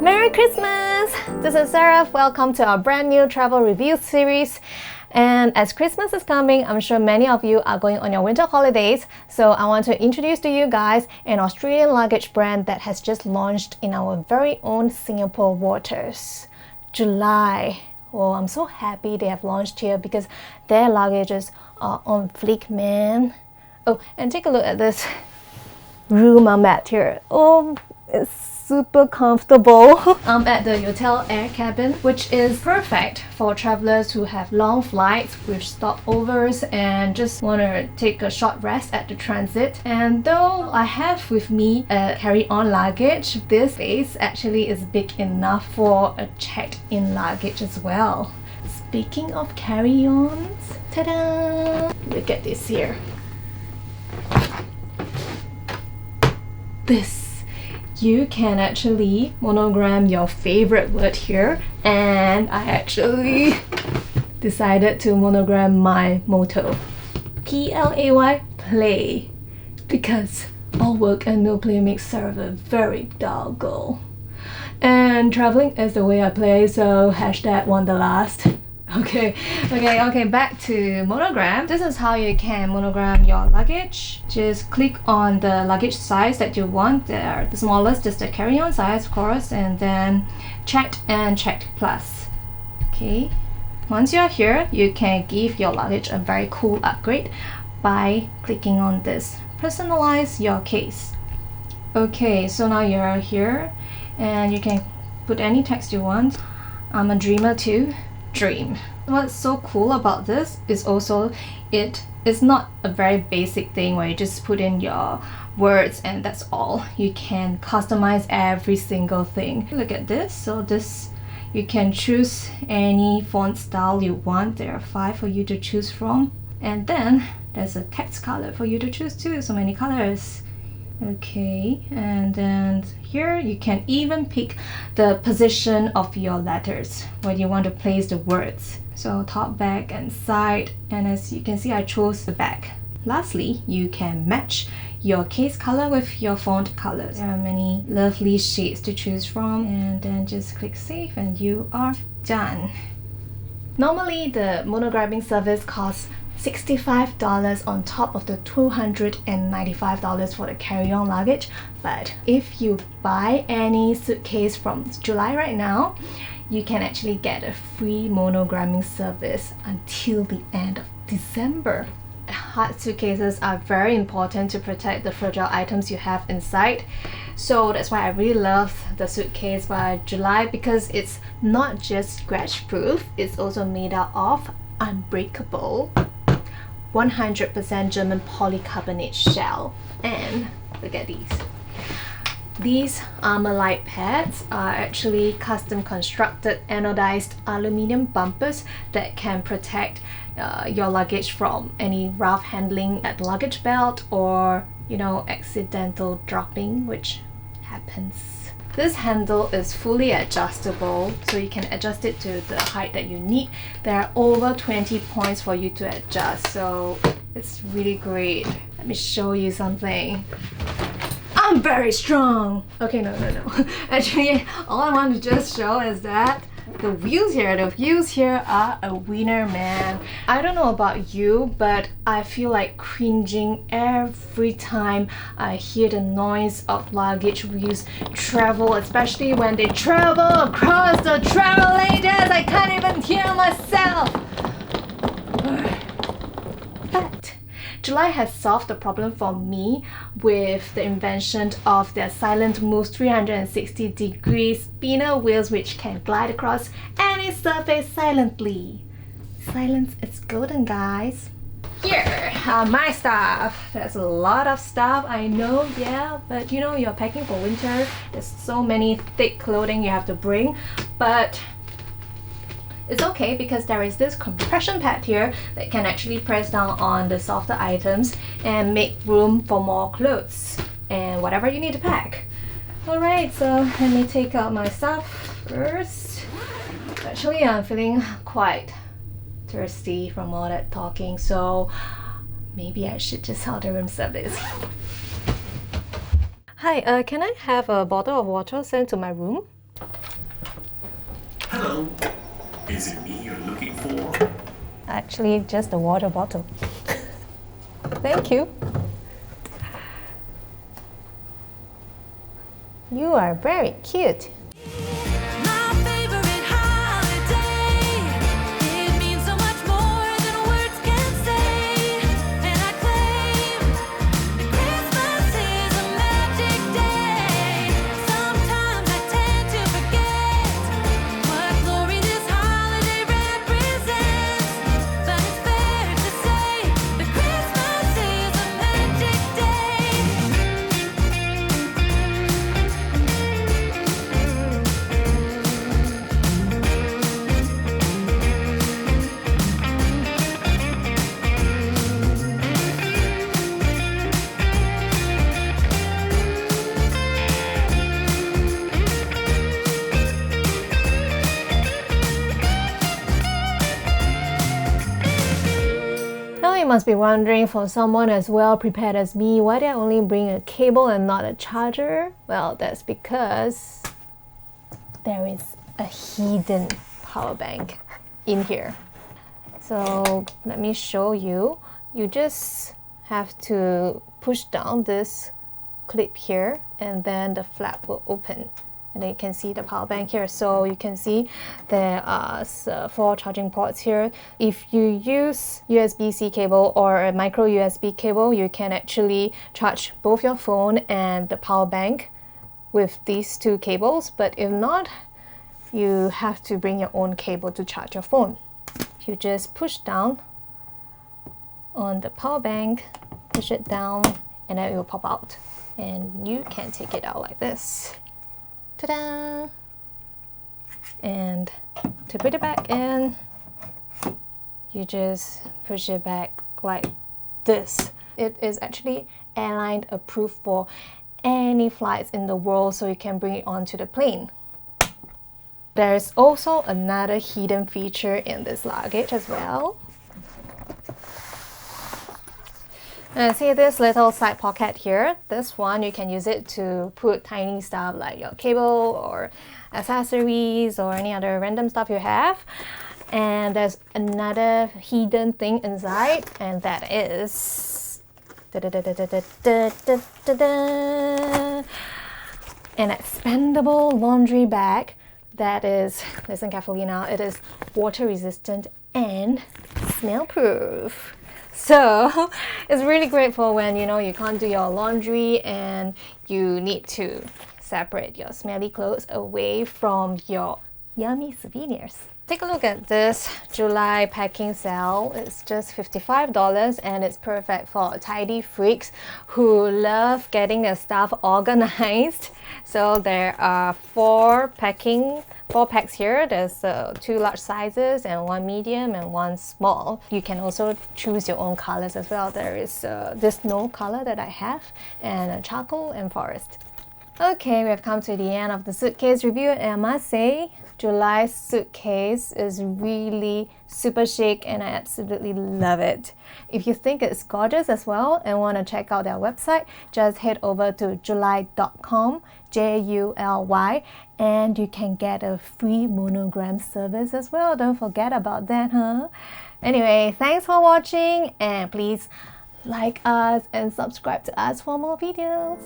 Merry Christmas! This is Seraph. Welcome to our brand new travel review series. And as Christmas is coming, I'm sure many of you are going on your winter holidays. So I want to introduce to you guys an Australian luggage brand that has just launched in our very own Singapore waters. JULY. Oh, I'm so happy they have launched here because their luggages are on fleek, man. Oh, and take a look at this room I'm at here. Oh, it's super comfortable. I'm at the hotel air cabin, which is perfect for travelers who have long flights with stopovers and just want to take a short rest at the transit. And though I have with me a carry-on luggage, this space actually is big enough for a checked-in luggage as well. Speaking of carry-ons, ta-da! Look at this here. You can actually monogram your favorite word here, and I actually decided to monogram my motto, P-L-A-Y, play, because all work and no play makes Sarah a very dull girl. And traveling is the way I play, so hashtag wanderlust. Okay, back to monogram. This is how you can monogram your luggage. Just click on the luggage size that you want. The smallest is the carry-on size, of course, and then checked and checked plus. Okay, once you're here, you can give your luggage a very cool upgrade by clicking on this. Personalize your case. Okay, so now you're here and you can put any text you want. I'm a dreamer too. Dream. What's so cool about this is also it is not a very basic thing where you just put in your words and that's all. You can customize every single thing. Look at this. So this, you can choose any font style you want. There are 5 for you to choose from, and then there's a text color for you to choose too. So many colors. Okay, and then here you can even pick the position of your letters where you want to place the words. So top, back, and side, and as you can see, I chose the back. Lastly, you can match your case color with your font colors. There are many lovely shades to choose from, and then just click save and you are done. Normally, the monogramming service costs $65 on top of the $295 for the carry-on luggage, but if you buy any suitcase from JULY right now, you can actually get a free monogramming service until the end of December. Hard suitcases are very important to protect the fragile items you have inside, so that's why I really love the suitcase by JULY, because it's not just scratch proof, it's also made out of unbreakable 100% German polycarbonate shell. And look at these. These armor light pads are actually custom constructed anodized aluminum bumpers that can protect your luggage from any rough handling at the luggage belt or, you know, accidental dropping, which happens. This handle is fully adjustable, so you can adjust it to the height that you need. There are over 20 points for you to adjust, so it's really great. Let me show you something. I'm very strong! Okay, no. Actually, all I want to just show is that the wheels here are a winner, man. I don't know about you, but I feel like cringing every time I hear the noise of luggage wheels travel, especially when they travel across the travel lanes. I can't even hear myself. But JULY has solved the problem for me with the invention of their silent moves 360-degree spinner wheels, which can glide across any surface silently. Silence is golden, guys. Here are my stuff. There's a lot of stuff, I know, yeah, but you know, you're packing for winter. There's so many thick clothing you have to bring, but it's okay because there is this compression pad here that can actually press down on the softer items and make room for more clothes and whatever you need to pack. Alright, so let me take out my stuff first. Actually, I'm feeling quite thirsty from all that talking, so maybe I should just order room service. Hi, can I have a bottle of water sent to my room? Hello. Is it me you're looking for? Actually, just a water bottle. Thank you. You are very cute. Now you must be wondering, for someone as well prepared as me, why did I only bring a cable and not a charger? Well, that's because there is a hidden power bank in here. So let me show you. You just have to push down this clip here and then the flap will open. And then you can see the power bank here. So you can see there are 4 charging ports here. If you use USB-C cable or a micro USB cable, you can actually charge both your phone and the power bank with these 2 cables. But if not, you have to bring your own cable to charge your phone. You just push down on the power bank, push it down, and then it will pop out. And you can take it out like this. Ta-da! And to put it back in, you just push it back like this. It is actually airline approved for any flights in the world, so you can bring it onto the plane. There's also another hidden feature in this luggage as well. See this little side pocket here? This one, you can use it to put tiny stuff like your cable or accessories or any other random stuff you have. And there's another hidden thing inside, and that is an expandable laundry bag that is, listen carefully now, it is water resistant and smell proof. So it's really great for when you can't do your laundry and you need to separate your smelly clothes away from your yummy souvenirs. Take a look at this July packing sale. It's just $55 and it's perfect for tidy freaks who love getting their stuff organized. So there are 4 packs here. There's 2 large sizes and 1 medium and 1 small. You can also choose your own colors as well. There is this snow color that I have, and a charcoal and forest. Okay, we have come to the end of the suitcase review, and I must say, July's suitcase is really super chic and I absolutely love it. If you think it's gorgeous as well and want to check out their website, just head over to july.com, JULY, and you can get a free monogram service as well. Don't forget about that, huh? Anyway, thanks for watching, and please like us and subscribe to us for more videos.